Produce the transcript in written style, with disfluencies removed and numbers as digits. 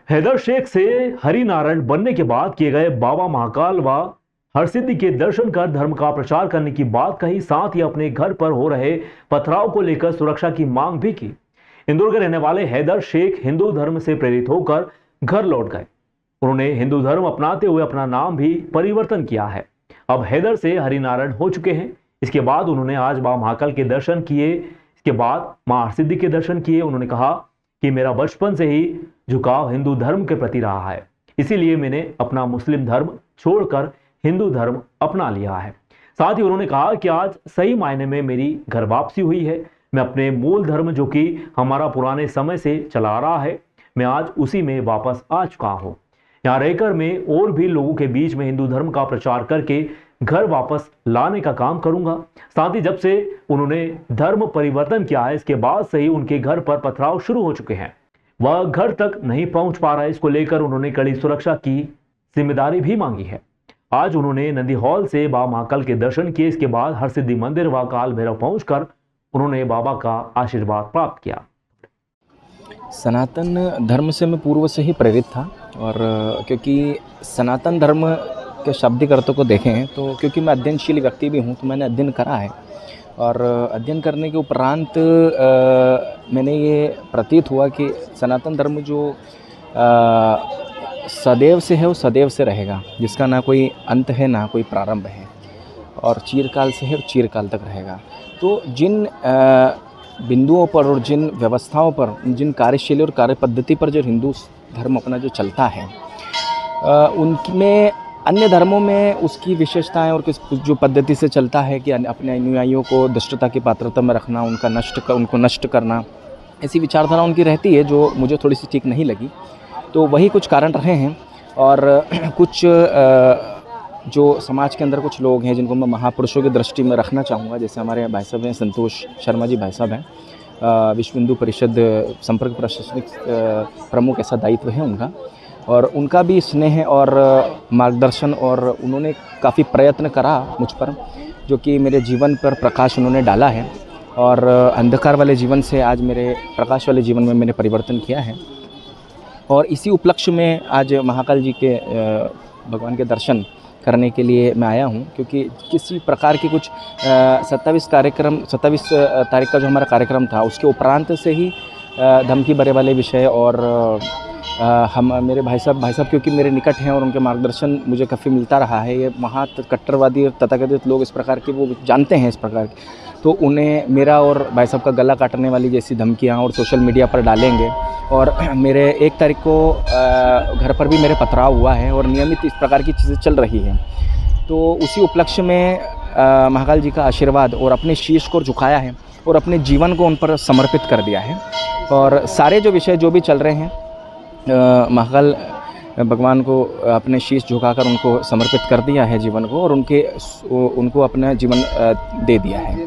हैदर शेख से हरिनारायण बनने के बाद किए गए बाबा महाकाल व हरसिद्धि के दर्शन कर धर्म का प्रचार करने की बात कही। साथ ही अपने घर पर हो रहे पथराव को लेकर सुरक्षा की मांग भी की। इंदौर के रहने वाले हैदर शेख हिंदू धर्म से प्रेरित होकर घर लौट गए। उन्होंने हिंदू धर्म अपनाते हुए अपना नाम भी परिवर्तन किया है। अब हैदर से हरिनारायण हो चुके हैं। इसके बाद उन्होंने आज बाबा महाकाल के दर्शन किए। इसके बाद मां हरसिद्धि के दर्शन किए। उन्होंने कहा कि मेरा बचपन से ही झुकाव हिंदू धर्म के प्रति रहा है, इसीलिए मैंने अपना मुस्लिम धर्म छोड़कर हिंदू धर्म अपना लिया है। साथ ही उन्होंने कहा कि आज सही मायने में मेरी घर वापसी हुई है। मैं अपने मूल धर्म जो कि हमारा पुराने समय से चला आ रहा है, मैं आज उसी में वापस आ चुका हूं। यहाँ रहकर मैं और भी लोगों के बीच में हिंदू धर्म का प्रचार करके घर वापस लाने का काम करूंगा। साथ ही जब से उन्होंने धर्म परिवर्तन किया है, इसके बाद से ही उनके घर पर पथराव शुरू हो चुके हैं। वह घर तक नहीं पहुंच पा रहा है। इसको लेकर उन्होंने कड़ी सुरक्षा की जिम्मेदारी भी मांगी है। आज उन्होंने नंदी हॉल से बाबा महाकाल के दर्शन किए। इसके बाद हरसिद्धि मंदिर व काल भैरव पहुंचकर उन्होंने बाबा का आशीर्वाद प्राप्त किया। सनातन धर्म से मैं पूर्व से ही प्रेरित था और क्योंकि सनातन धर्म के शाब्दिक अर्थों को देखें तो क्योंकि मैं अध्ययनशील व्यक्ति भी हूँ तो मैंने अध्ययन करा है और अध्ययन करने के उपरांत मैंने ये प्रतीत हुआ कि सनातन धर्म जो सदैव से है वो सदैव से रहेगा, जिसका ना कोई अंत है ना कोई प्रारंभ है और चिरकाल से है और चिरकाल तक रहेगा। तो जिन बिंदुओं पर और जिन व्यवस्थाओं पर, जिन कार्यशैली और कार्य पद्धति पर जो हिंदू धर्म अपना जो चलता है उनमें अन्य धर्मों में उसकी विशेषताएं और किस जो पद्धति से चलता है कि अपने अनुयायियों को दुष्टता की पात्रता में रखना, उनको नष्ट करना, ऐसी विचारधारा उनकी रहती है जो मुझे थोड़ी सी ठीक नहीं लगी। तो वही कुछ कारण रहे हैं और कुछ जो समाज के अंदर कुछ लोग हैं जिनको मैं महापुरुषों की दृष्टि में रखना चाहूँगा, जैसे हमारे भाई साहब हैं संतोष शर्मा जी भाई साहब हैं, विश्व हिंदू परिषद संपर्क प्रशासनिक प्रमुख ऐसा दायित्व है उनका, और उनका भी स्नेह और मार्गदर्शन और उन्होंने काफ़ी प्रयत्न करा मुझ पर, जो कि मेरे जीवन पर प्रकाश उन्होंने डाला है और अंधकार वाले जीवन से आज मेरे प्रकाश वाले जीवन में मैंने परिवर्तन किया है। और इसी उपलक्ष्य में आज महाकाल जी के भगवान के दर्शन करने के लिए मैं आया हूं, क्योंकि किसी प्रकार की कुछ 27 तारीख का जो हमारा कार्यक्रम था उसके उपरांत से ही धमकी भरे वाले विषय और हम मेरे भाई साहब क्योंकि मेरे निकट हैं और उनके मार्गदर्शन मुझे काफ़ी मिलता रहा है। ये कट्टरवादी और तथाकथित लोग इस प्रकार के वो जानते हैं इस प्रकार के, तो उन्हें मेरा और भाई साहब का गला काटने वाली जैसी धमकियाँ और सोशल मीडिया पर डालेंगे। और मेरे 1 तारीख को घर पर भी मेरे पथराव हुआ है और नियमित इस प्रकार की चीज़ें चल रही हैं। तो उसी उपलक्ष्य में महाकाल जी का आशीर्वाद और अपने शीश को झुकाया है और अपने जीवन को उन पर समर्पित कर दिया है। और सारे जो विषय जो भी चल रहे हैं महाकाल भगवान को अपने शीश झुकाकर उनको समर्पित कर दिया है जीवन को, और उनको अपना जीवन दे दिया है।